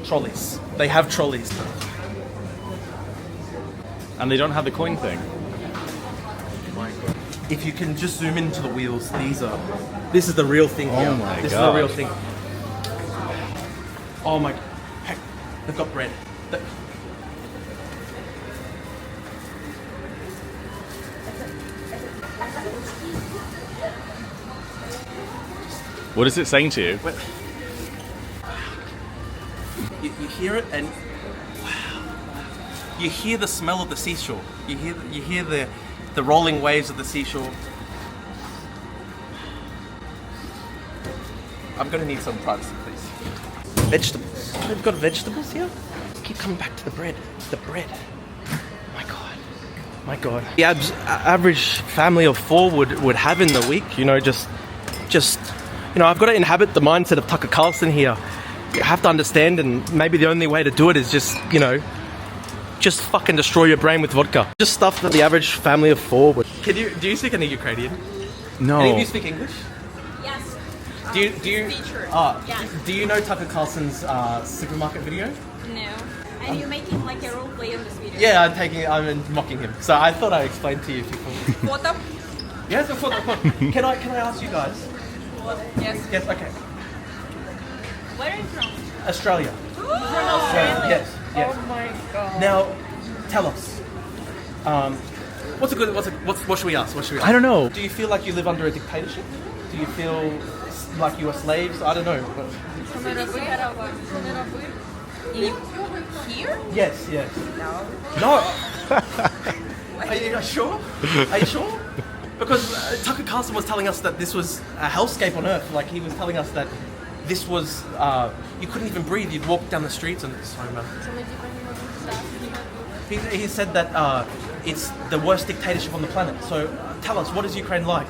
trolleys. They have trolleys. And they don't have the coin thing. If you can just zoom into the wheels, this is the real thing here. Oh my This God. is the real thing. Oh my, hey, they've got bread. What is it saying to you? You hear it and wow. You hear the smell of the seashore. You hear the rolling waves of the seashore. I'm gonna need some privacy, please. Vegetables. They've got vegetables here? Keep coming back to the bread. The bread. My God. My God. The average family of 4 would have in the week, just I've got to inhabit the mindset of Tucker Carlson here. You have to understand, and maybe the only way to do it is just fucking destroy your brain with vodka. Just stuff that the average family of 4 would. Do you speak any Ukrainian? No. Any of you speak English? Yes. Do you Teacher. Yes. Do you know Tucker Carlson's supermarket video? No. And you're making like a role play in this video. Yeah, I'm mocking him. So I thought I'd explain to you people. Photo? Yes, of course. Can I ask you guys? Yes. Yes, okay. Where are you from? Australia. From Australia? Yes. Oh my God. Now, tell us. What should we ask? I don't know. Do you feel like you live under a dictatorship? Do you feel like you are slaves? I don't know. Here? Yes. No. No. Are you sure? Are you sure? Because Tucker Carlson was telling us that this was a hellscape on Earth. Like, he was telling us that this was, you couldn't even breathe. You'd walk down the streets and... Sorry, man. He said that it's the worst dictatorship on the planet. So tell us, what is Ukraine like?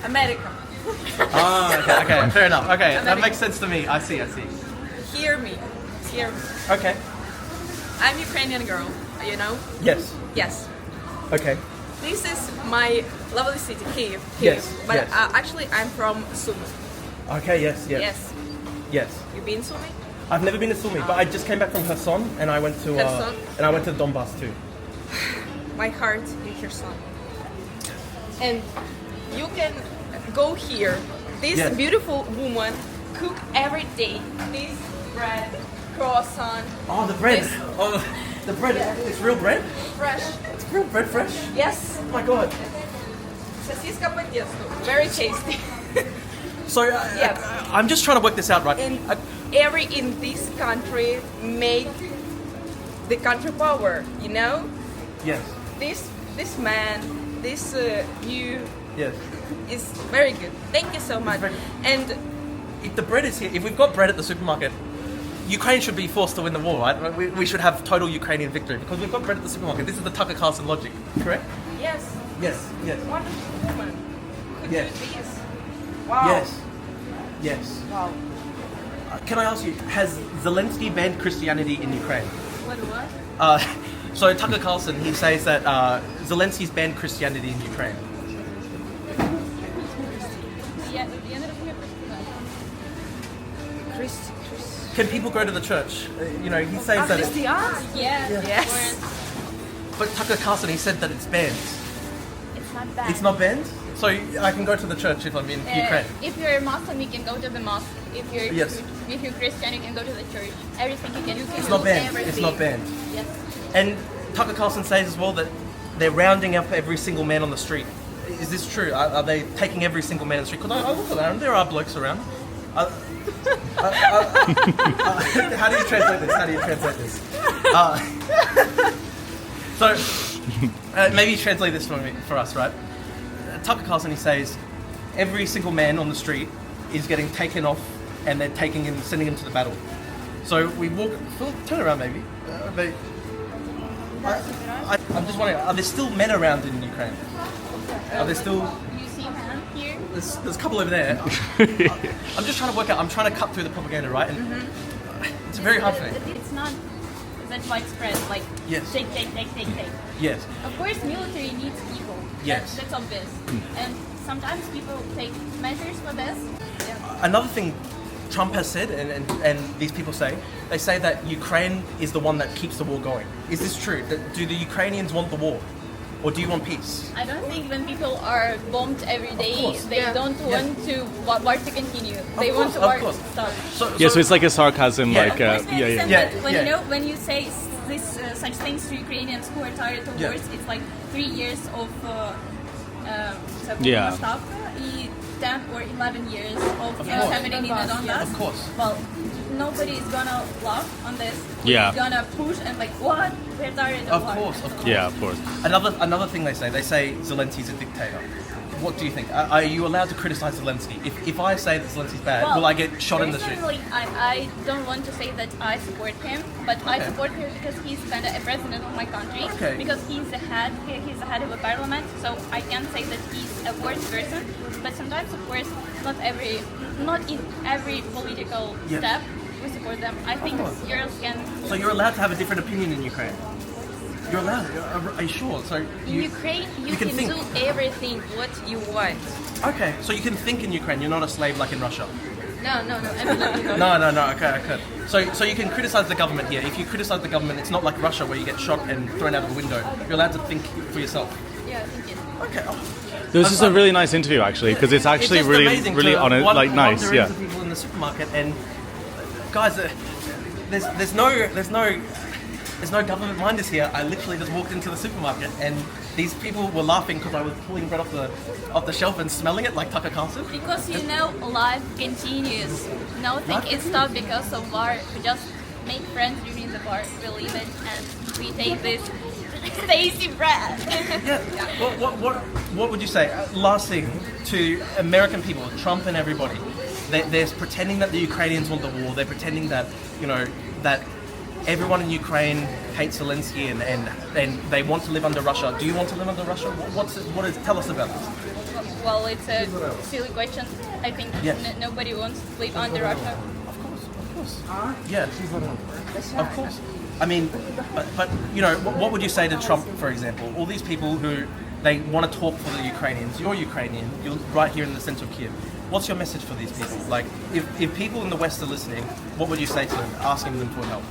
America. Okay, fair enough. Okay, that makes sense to me. I see. Hear me. Okay. I'm Ukrainian girl, you know? Yes. Yes. Okay. This is my lovely city, Kyiv. Yes, But yes. actually, I'm from Sumy. Okay, yes. Yes. You been Sumy? I've never been to Sumy, but I just came back from Kherson and I went to Kherson? Donbass too. My heart in Kherson. And you can go here. This Yes. beautiful woman cook every day. This bread, croissant. Oh, the bread. This The bread. It's real bread? fresh. It's real bread fresh? Yes. Oh my God. Сосиска по тесту. Very tasty. So, Yes. I'm just trying to work this out, right? And every in this country made the country power, you know? Yes. This man, you Yes. is very good. Thank you so much. very- And If the bread is here, if we've got bread at the supermarket, Ukraine should be forced to win the war, right? We should have total Ukrainian victory because we've got bread at the supermarket. This is the Tucker Carlson logic, correct? yes, Yes. wonderful woman could Yes. do this. Wow. Yes. Wow. Can I ask you, has Zelensky banned Christianity in Ukraine? What? So Tucker Carlson, he says that Zelensky's banned Christianity in Ukraine. Я не розумію Chris. Can people go to the church? He says that. Yes. But Tucker Carlson, he said that it's banned. It's not bad. It's not banned? So I can go to the church if I'm in Ukraine. If you're a Muslim, you can go to the mosque. If you're Yes. if you're Christian, you can go to the church. Everything you can. It's not banned. It's not banned. Yes. And Tucker Carlson says as well that they're rounding up every single man on the street. Is this true? Are they taking every single man on the street? Because I look around, there are blokes around. How do you translate this? So, maybe you translate this for us, right? Tucker Carlson, he says, every single man on the street is getting taken off and they're taking him, sending him to the battle. So we walk, turn around maybe. I'm just wondering, are there still men around in Ukraine? Are there still... You see man here? There's a couple over there. I'm just trying to work out, I'm trying to cut through the propaganda, right? And it's very hard for me. It's not that widespread. Like Yes. take. Yes. Of course, military needs people. Yes. That's obvious. And sometimes people take measures for this. Another thing Trump has said, and these people say, they say that Ukraine is the one that keeps the war going. Is this true? Do the Ukrainians want the war? Or do you want peace? I don't think when people are bombed every day, course. they don't want to war to continue. They want to of war course. to stop. Yeah, so it's like a sarcasm, Yeah. like, Of course, I understand, Yeah, but when yeah. you know when you say this such things to Ukrainians who are tired of Yeah. wars, it's like 3 years of Yeah. ставка и 10 or 11 years of course. happening in the Donbass. Of course. Well, nobody is gonna laugh on this. Yeah. It's gonna push and like what? We're tired of Of war. course, of course. yeah, of course. Another thing they say Zelensky's a dictator. What do you think? Are you allowed to criticize Zelensky? If I say that Zelensky's bad, Well, will I get shot in the street? personally, I don't want to say that I support him, but I Okay. support him because he's kind of a president of my country. Okay. Because he's the head of a parliament, so I can say that he's a worse person. But sometimes, of course, not in every political Yeah. step we support them. I think course. girls can. So you're allowed to have a different opinion in Ukraine? You're allowed? Are you sure? So In Ukraine, you can can think. do everything what you want. Okay, so you can think in Ukraine, you're not a slave like in Russia? No, absolutely not. No, okay. So you can criticize the government here. If you criticize the government, it's not like Russia where you get shot and thrown out of a window. You're allowed to think for yourself. Yeah, I think it. Okay. This is a really nice interview, actually, because it's actually just really, amazing really to honest, like nice, wander yeah. into people in the supermarket and guys, there's no government minders here. I literally just walked into the supermarket and these people were laughing because I was pulling bread off the shelf and smelling it like Tucker Carlson. Because you know, life continues. Nothing is stopped because of war. We just make friends during the war. We live it and we take this tasty bread. Yeah. What would you say? Last thing to American people, Trump and everybody. They're pretending that the Ukrainians want the war. They're pretending that that everyone in Ukraine hates Zelensky and they want to live under Russia. Do you want to live under Russia? Tell us about this. Well, it's a silly question. I think Yes. nobody wants to live under Russia. Of course. Yeah. Of course. I mean, but what would you say to Trump, for example? All these people who they want to talk for the Ukrainians. You're Ukrainian. You're right here in the center of Kyiv. What's your message for these people? Like, if people in the West are listening, what would you say to them, asking them for help?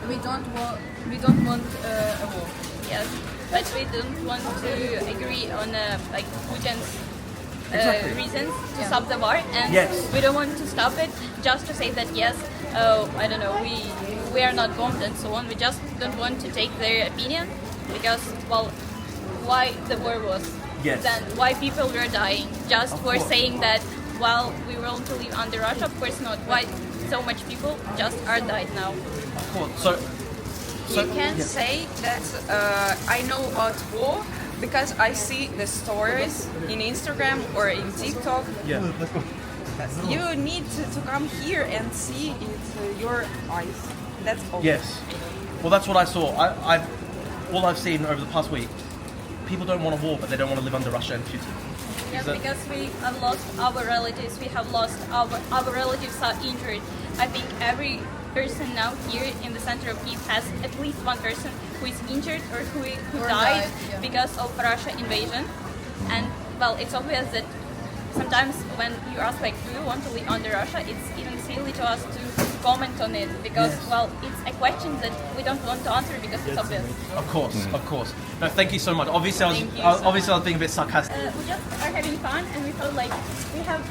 We don't want a war. Yes, but we don't want to agree on like Putin's Exactly. reasons to stop the war, and Yes. we don't want to stop it just to say that yes, I don't know, we are not bombed and so on. We just don't want to take their opinion because, well, why the war was, Yes. then why people were dying just Of for course. saying that, well, we want to live under Russia. Of course not. Why so much people just are died now? Of course. So You can yeah. say that I know about war because I see the stories in Instagram or in TikTok. Yeah. You need to come here and see it your eyes. That's all. Yes. Well, that's what I saw. All I've seen over the past week, people don't want a war, but they don't want to live under Russia and Putin. Yes, Is that- because we have lost our relatives. We have lost our relatives are injured. I think every person now here in the center of Kyiv has at least one person who is injured or who died because of Russia invasion. And well, it's obvious that sometimes when you ask like, do you want to live under Russia? It's even silly to us to comment on it because Yes. well, it's a question that we don't want to answer because it's obvious. Of course. No, thank you so much. Obviously, Thank you so I was being a bit sarcastic. We just are having fun and we felt like we have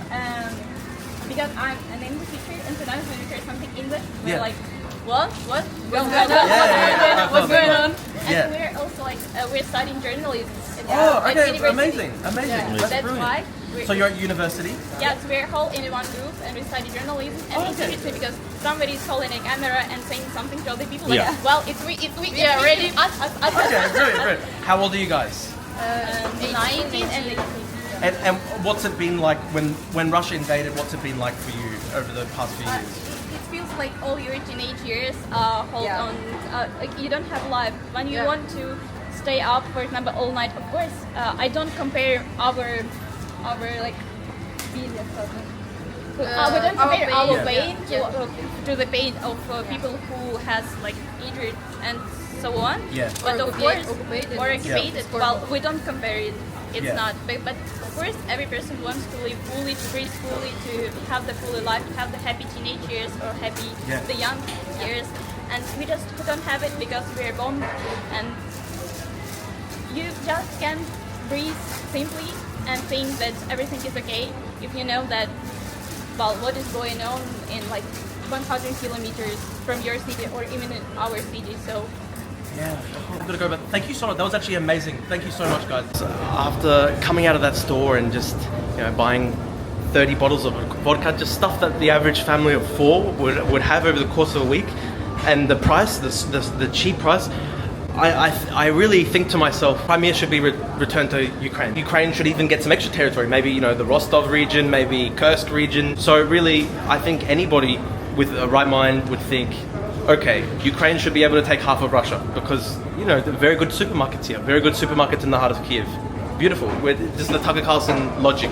because I'm an English teacher and sometimes when we hear something English we're Yeah. like what what's going on yeah. what's going on Yeah. and we're also like we're studying journalism Oh, at okay, university. amazing. Yeah. That's brilliant. why we're, So you're at university? yes, we're all in one group and we study journalism and Oh, it's okay. interesting because somebody is holding a camera and saying something to other people like, Yeah. well, it's we, are ready. us. Okay, brilliant. How old are you guys? 19 and 18. And what's it been like when Russia invaded? What's it been like for you over the past few years? It feels like all your teenage years hold Yeah. on. Like you don't have life when you want to stay up, for example, all night. Of course, I don't compare our like business. We don't compare our pain. pain to the pain of people who has like injured and so on. Yeah. But Or of course, occupied. or occupied. Yeah. Well, we don't compare it. It's Yeah. not. But of course, every person wants to live fully, to breathe fully, to have the fully life, to have the happy teenage years or happy Yeah. the young years. And we just don't have it because we are born, and you just can breathe simply and think that everything is okay if you know that, well, what is going on in like 100 kilometers from your city or even in our city. So Yeah, I'm gonna go, but thank you so much. That was actually amazing. Thank you so much, guys. After coming out of that store and just, buying 30 bottles of vodka, just stuff that the average family of 4 would have over the course of a week, and the price, the cheap price, I really think to myself, Crimea should be returned to Ukraine. Ukraine should even get some extra territory, maybe, the Rostov region, maybe Kursk region. So really, I think anybody with a right mind would think, okay, Ukraine should be able to take half of Russia because, there are very good supermarkets here, very good supermarkets in the heart of Kyiv. Beautiful. This is the Tucker Carlson logic.